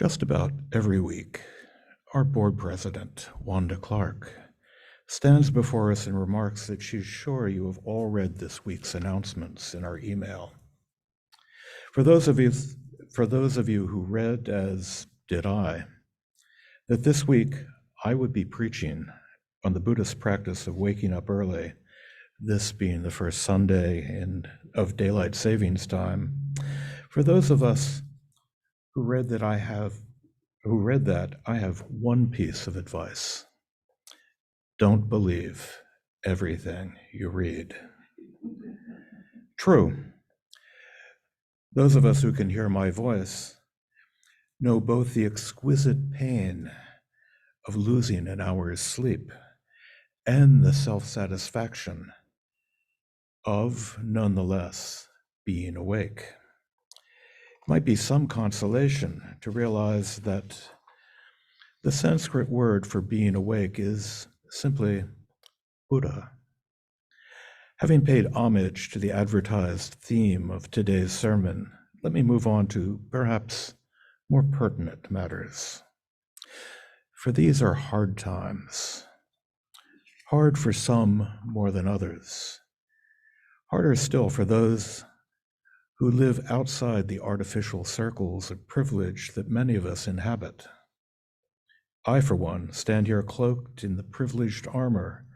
Just about every week, our board president, Wanda Clark, stands before us and remarks that she's sure you have all read this week's announcements in our email. For those of you who read, as did I, that this week I would be preaching on the Buddhist practice of waking up early, this being the first Sunday of daylight savings time. For those of us who read that, I have one piece of advice. Don't believe everything you read. True. Those of us who can hear my voice know both the exquisite pain of losing an hour's sleep and the self-satisfaction of, nonetheless, being awake. It might be some consolation to realize that the Sanskrit word for being awake is simply Buddha. Having paid homage to the advertised theme of today's sermon, let me move on to perhaps more pertinent matters. For these are hard times, hard for some more than others, harder still for those who live outside the artificial circles of privilege that many of us inhabit. I, for one, stand here cloaked in the privileged armor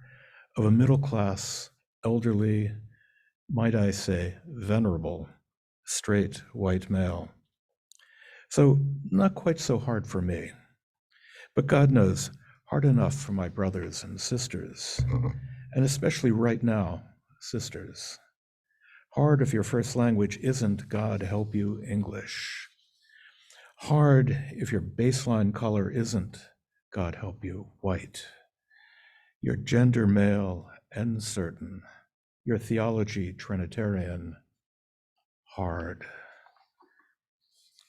of a middle-class, elderly, might I say, venerable, straight white male. So not quite so hard for me, but God knows, hard enough for my brothers and sisters, and especially right now, sisters. Hard if your first language isn't, God help you, English. Hard if your baseline color isn't, God help you, white. Your gender male and certain, your theology Trinitarian, hard.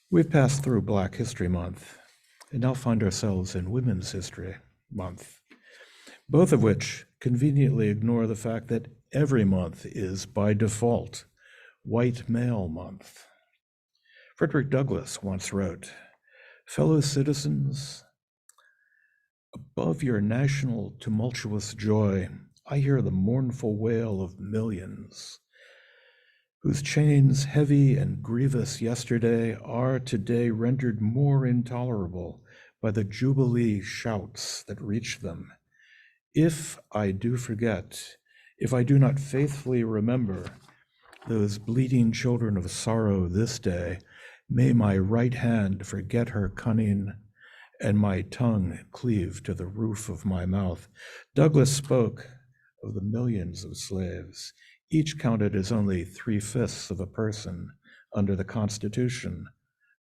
We've passed through Black History Month and now find ourselves in Women's History Month, both of which conveniently ignore the fact that every month is, by default, White Male Month. Frederick Douglass once wrote, "Fellow citizens, above your national tumultuous joy, I hear the mournful wail of millions, whose chains heavy and grievous yesterday are today rendered more intolerable by the jubilee shouts that reach them. If I do forget, if I do not faithfully remember those bleeding children of sorrow this day, may my right hand forget her cunning and my tongue cleave to the roof of my mouth." Douglass spoke of the millions of slaves, each counted as only 3/5 of a person under the Constitution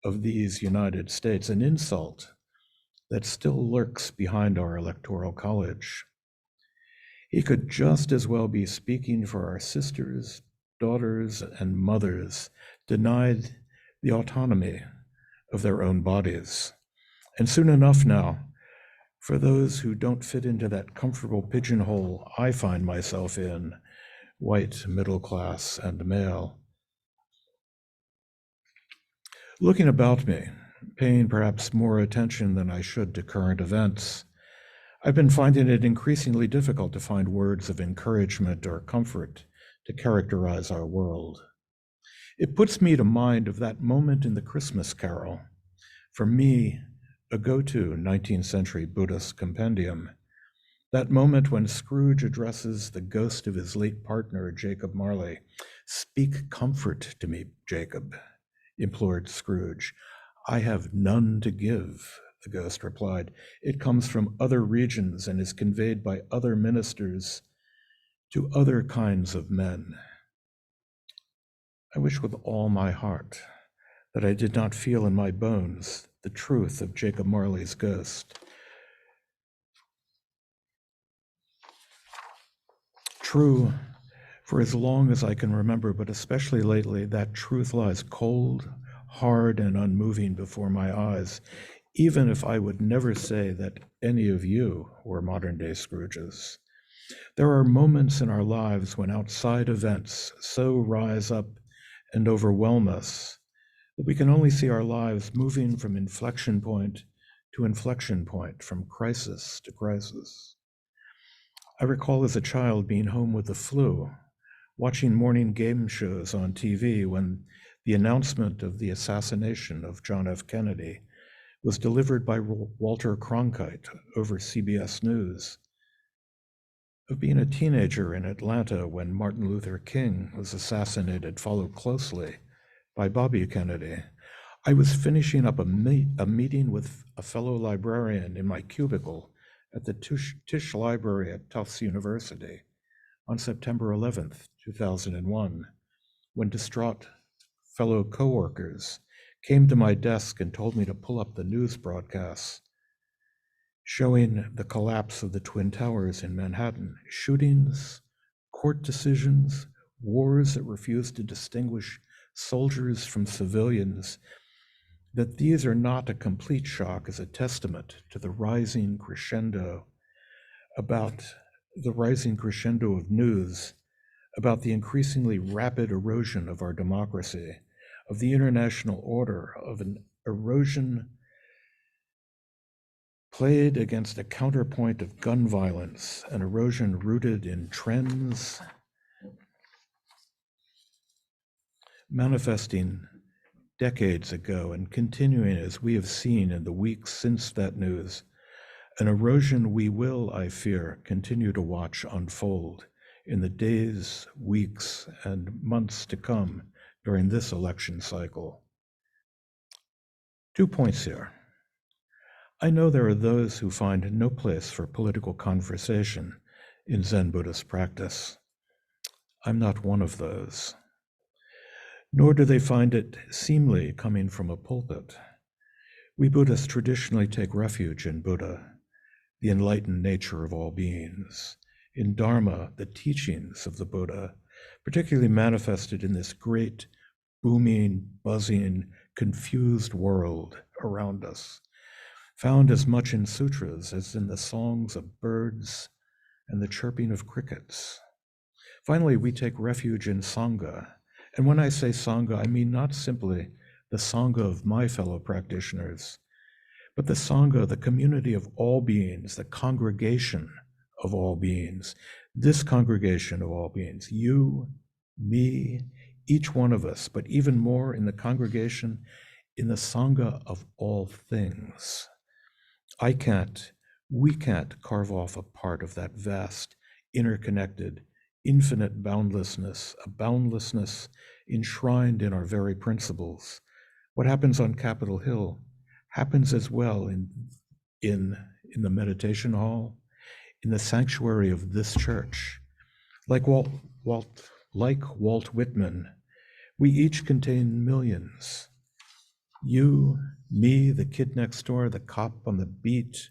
of these United States, an insult that still lurks behind our Electoral College. He could just as well be speaking for our sisters, daughters, and mothers denied the autonomy of their own bodies. And soon enough now, for those who don't fit into that comfortable pigeonhole I find myself in, white, middle class, and male. Looking about me, paying perhaps more attention than I should to current events, I've been finding it increasingly difficult to find words of encouragement or comfort to characterize our world. It puts me to mind of that moment in the Christmas Carol, for me, a go-to 19th century Buddhist compendium, that moment when Scrooge addresses the ghost of his late partner, Jacob Marley. "Speak comfort to me, Jacob," implored Scrooge. "I have none to give," the ghost replied. "It comes from other regions and is conveyed by other ministers to other kinds of men." I wish with all my heart that I did not feel in my bones the truth of Jacob Marley's ghost. True, for as long as I can remember, but especially lately, that truth lies cold, hard, and unmoving before my eyes, even if I would never say that any of you were modern-day Scrooges. There are moments in our lives when outside events so rise up and overwhelm us that we can only see our lives moving from inflection point to inflection point, from crisis to crisis. I recall as a child being home with the flu, watching morning game shows on TV when the announcement of the assassination of John F. Kennedy was delivered by Walter Cronkite over CBS News, of being a teenager in Atlanta when Martin Luther King was assassinated, followed closely by Bobby Kennedy. I was finishing up a meeting with a fellow librarian in my cubicle at the Tisch Library at Tufts University on September 11th, 2001, when distraught fellow coworkers came to my desk and told me to pull up the news broadcasts showing the collapse of the Twin Towers in Manhattan, shootings, court decisions, wars that refused to distinguish soldiers from civilians, that these are not a complete shock is a testament to the rising crescendo of news about the increasingly rapid erosion of our democracy, of the international order, of an erosion played against a counterpoint of gun violence, an erosion rooted in trends manifesting decades ago and continuing as we have seen in the weeks since that news, an erosion we will, I fear, continue to watch unfold in the days, weeks, and months to come during this election cycle. 2 points here. I know there are those who find no place for political conversation in Zen Buddhist practice. I'm not one of those. Nor do they find it seemly coming from a pulpit. We Buddhists traditionally take refuge in Buddha, the enlightened nature of all beings, in Dharma, the teachings of the Buddha, particularly manifested in this great, booming, buzzing, confused world around us, found as much in sutras as in the songs of birds and the chirping of crickets. Finally, we take refuge in Sangha. And when I say Sangha, I mean not simply the Sangha of my fellow practitioners, but the Sangha, the community of all beings, the congregation of all beings, this congregation of all beings, you, me, each one of us, but even more in the congregation, in the Sangha of all things. We can't carve off a part of that vast, interconnected, infinite boundlessness, a boundlessness enshrined in our very principles. What happens on Capitol Hill happens as well in the meditation hall, in the sanctuary of this church. Like Walt Whitman, we each contain millions. You, me, the kid next door, the cop on the beat,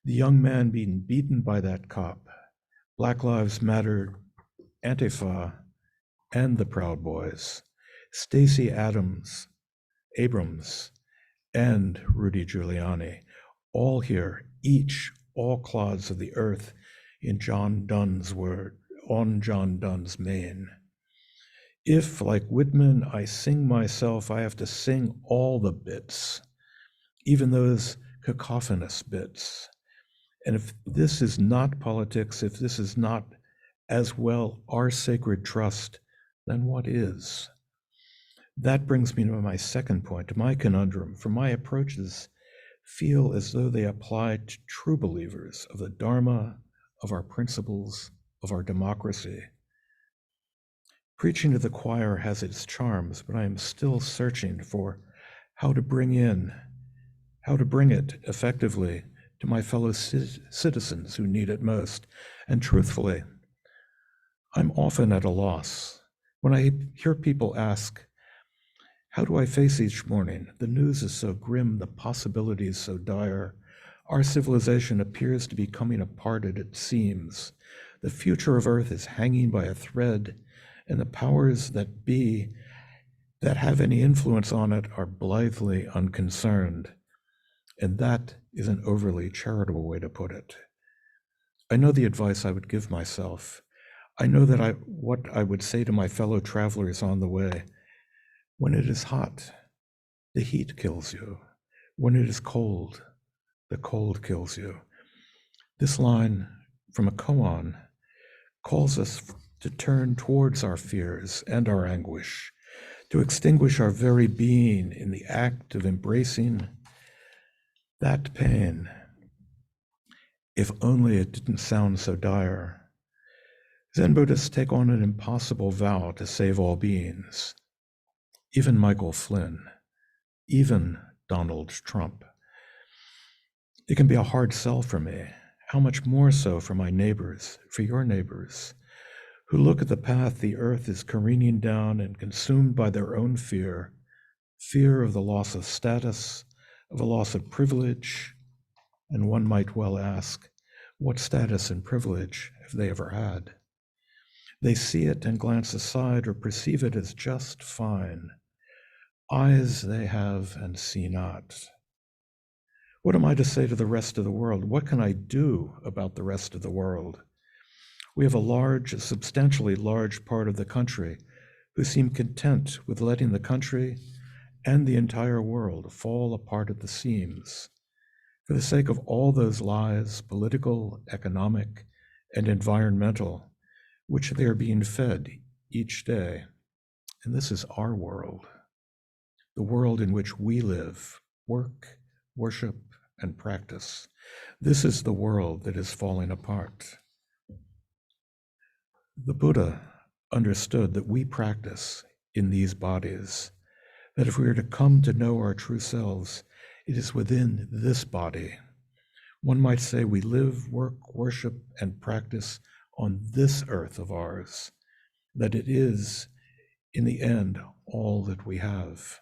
the young man being beaten by that cop, Black Lives Matter, Antifa, and the Proud Boys, Stacey Abrams, and Rudy Giuliani, all here, each, all clods of the earth, in John Donne's word, on John Donne's mane. If, like Whitman, I sing myself, I have to sing all the bits, even those cacophonous bits. And if this is not politics, if this is not as well our sacred trust, then what is? That brings me to my second point, to my conundrum, for my approaches feel as though they apply to true believers of the Dharma, of our principles, of our democracy. Preaching to the choir has its charms, but I am still searching for how to bring it effectively to my fellow citizens who need it most. And truthfully, I'm often at a loss when I hear people ask, how do I face each morning? The news is so grim, the possibilities so dire. Our civilization appears to be coming apart at its seams. The future of Earth is hanging by a thread, and the powers that be that have any influence on it are blithely unconcerned. And that is an overly charitable way to put it. I know the advice I would give myself. I know that what I would say to my fellow travelers on the way. When it is hot, the heat kills you. When it is cold, the cold kills you. This line from a koan calls us to turn towards our fears and our anguish, to extinguish our very being in the act of embracing that pain. If only it didn't sound so dire. Zen Buddhists take on an impossible vow to save all beings, even Michael Flynn, even Donald Trump. It can be a hard sell for me, how much more so for my neighbors, for your neighbors, who look at the path the earth is careening down and consumed by their own fear, fear of the loss of status, of a loss of privilege, and one might well ask, what status and privilege have they ever had? They see it and glance aside or perceive it as just fine. Eyes they have and see not. What am I to say to the rest of the world? What can I do about the rest of the world? We have a substantially large part of the country who seem content with letting the country and the entire world fall apart at the seams for the sake of all those lies, political, economic, and environmental, which they are being fed each day. And this is our world, the world in which we live, work, worship, and practice. This is the world that is falling apart. The Buddha understood that we practice in these bodies, that if we are to come to know our true selves, it is within this body. One might say we live, work, worship, and practice on this earth of ours, that it is, in the end, all that we have.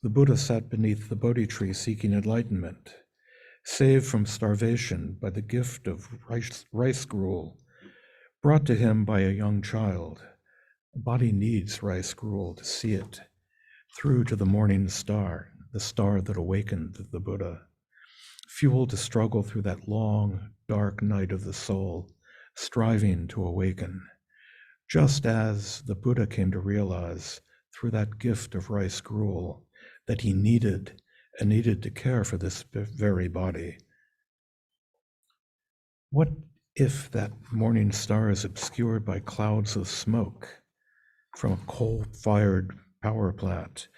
The Buddha sat beneath the Bodhi tree seeking enlightenment, saved from starvation by the gift of rice gruel, brought to him by a young child. The body needs rice gruel to see it through to the morning star, the star that awakened the Buddha, fuel to struggle through that long, dark night of the soul, striving to awaken, just as the Buddha came to realize through that gift of rice gruel that he needed to care for this very body. What if that morning star is obscured by clouds of smoke from a coal-fired power plant?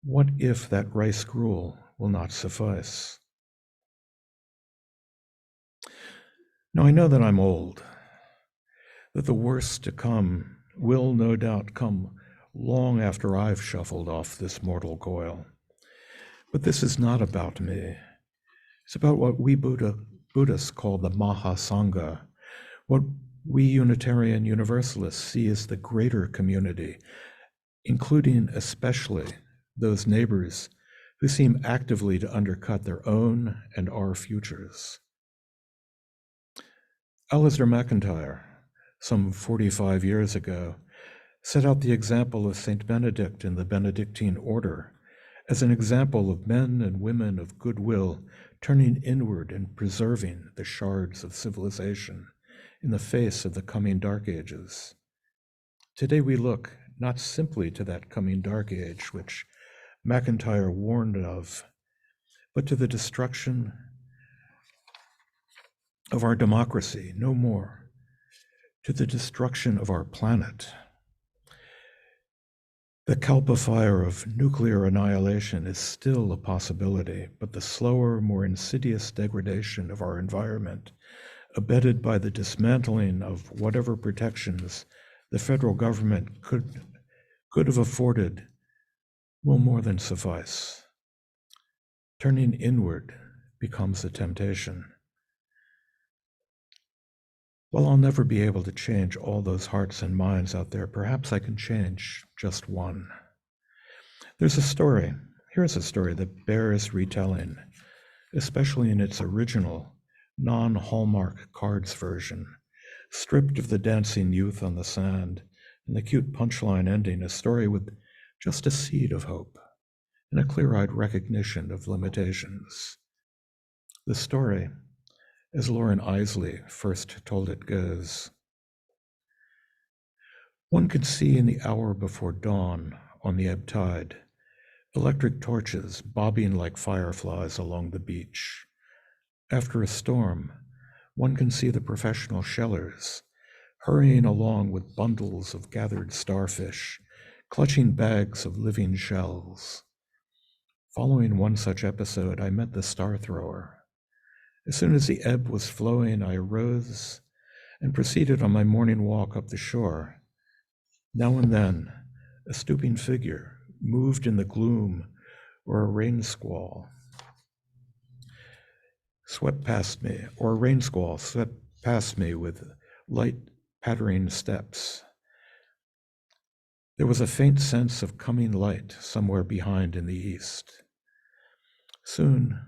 What if that rice gruel will not suffice? Now, I know that I'm old, that the worst to come will no doubt come long after I've shuffled off this mortal coil. But this is not about me. It's about what we Buddhists call the Mahasangha, what we Unitarian Universalists see as the greater community, including especially those neighbors who seem actively to undercut their own and our futures. Alasdair MacIntyre, some 45 years ago, set out the example of Saint Benedict in the Benedictine order as an example of men and women of goodwill turning inward and preserving the shards of civilization in the face of the coming Dark Ages. Today we look not simply to that coming Dark Age, which MacIntyre warned of, but to the destruction of our democracy, no more, to the destruction of our planet. The Kalpa fire of nuclear annihilation is still a possibility, but the slower, more insidious degradation of our environment, abetted by the dismantling of whatever protections the federal government could have afforded, will more than suffice. Turning inward becomes a temptation. While I'll never be able to change all those hearts and minds out there, perhaps I can change just one. Here's a story that bears retelling, especially in its original, non-Hallmark Cards version, stripped of the dancing youth on the sand and the cute punchline ending, a story with just a seed of hope and a clear-eyed recognition of limitations. The story, as Lauren Isley first told it, goes: one could see in the hour before dawn on the ebb tide electric torches bobbing like fireflies along the beach. After a storm, one can see the professional shellers hurrying along with bundles of gathered starfish, clutching bags of living shells. Following one such episode, I met the star thrower. As soon as the ebb was flowing, I arose and proceeded on my morning walk up the shore. Now and then, a stooping figure moved in the gloom, or a rain squall swept past me, with light pattering steps. There was a faint sense of coming light somewhere behind in the east. Soon,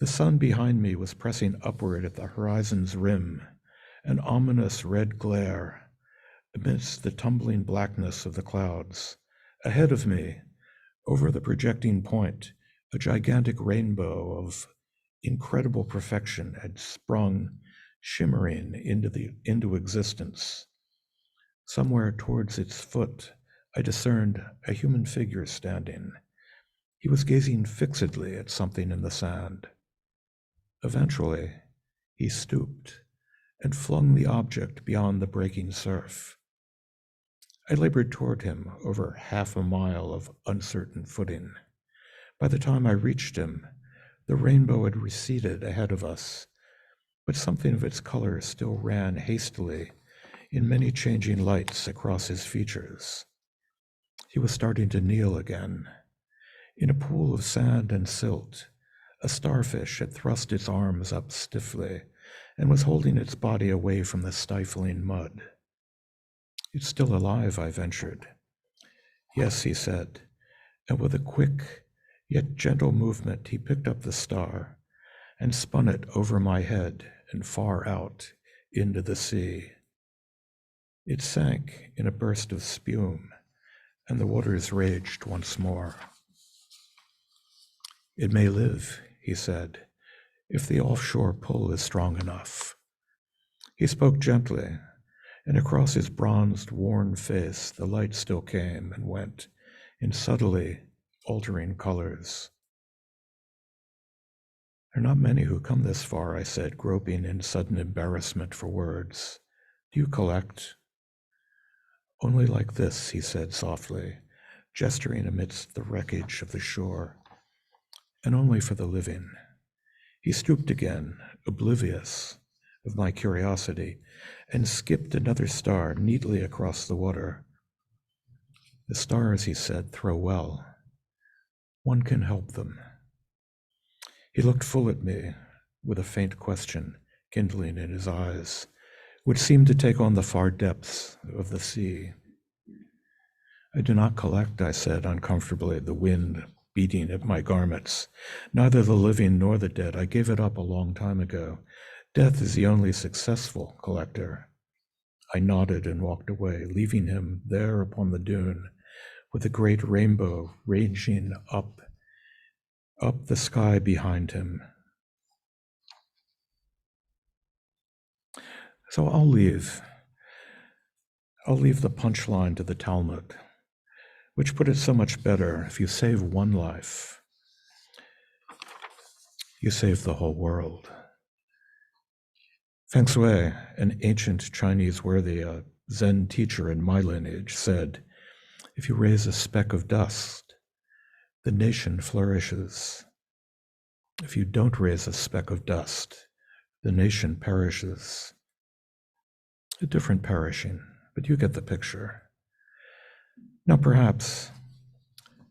the sun behind me was pressing upward at the horizon's rim, an ominous red glare amidst the tumbling blackness of the clouds. Ahead of me, over the projecting point, a gigantic rainbow of incredible perfection had sprung, shimmering into existence. Somewhere towards its foot, I discerned a human figure standing. He was gazing fixedly at something in the sand. Eventually, he stooped and flung the object beyond the breaking surf. I labored toward him over half a mile of uncertain footing. By the time I reached him, the rainbow had receded ahead of us, but something of its color still ran hastily in many changing lights across his features. He was starting to kneel again. In a pool of sand and silt, a starfish had thrust its arms up stiffly and was holding its body away from the stifling mud. "It's still alive," I ventured. "Yes," he said, and with a quick yet gentle movement, he picked up the star and spun it over my head and far out into the sea. It sank in a burst of spume, and the waters raged once more. "It may live," he said, "if the offshore pull is strong enough." He spoke gently, and across his bronzed, worn face, the light still came and went in subtly altering colors. "There are not many who come this far," I said, groping in sudden embarrassment for words. "Do you collect?" "Only like this," he said softly, gesturing amidst the wreckage of the shore, "and only for the living." He stooped again, oblivious of my curiosity, and skipped another star neatly across the water. "The stars," he said, "throw well. One can help them." He looked full at me with a faint question kindling in his eyes, which seemed to take on the far depths of the sea. "I do not collect," I said uncomfortably, the wind beating at my garments. "Neither the living nor the dead. I gave it up a long time ago. Death is the only successful collector." I nodded and walked away, leaving him there upon the dune with the great rainbow ranging up the sky behind him. So I'll leave the punchline to the Talmud, which put it so much better: if you save one life, you save the whole world. Feng Shui, an ancient Chinese worthy, a Zen teacher in my lineage, said, "If you raise a speck of dust, the nation flourishes. If you don't raise a speck of dust, the nation perishes." A different perishing, but you get the picture. Now perhaps,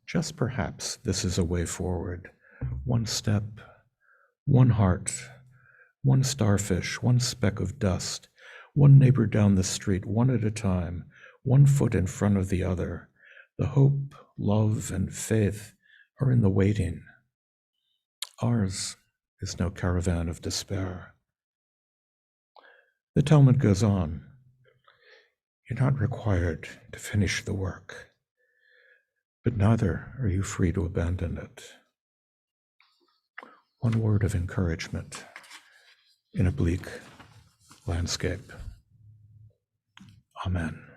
just perhaps, this is a way forward. One step, one heart, one starfish, one speck of dust, one neighbor down the street, one at a time, one foot in front of the other. The hope, love, and faith are in the waiting. Ours is no caravan of despair. The Talmud goes on. You're not required to finish the work, but neither are you free to abandon it. One word of encouragement in a bleak landscape. Amen.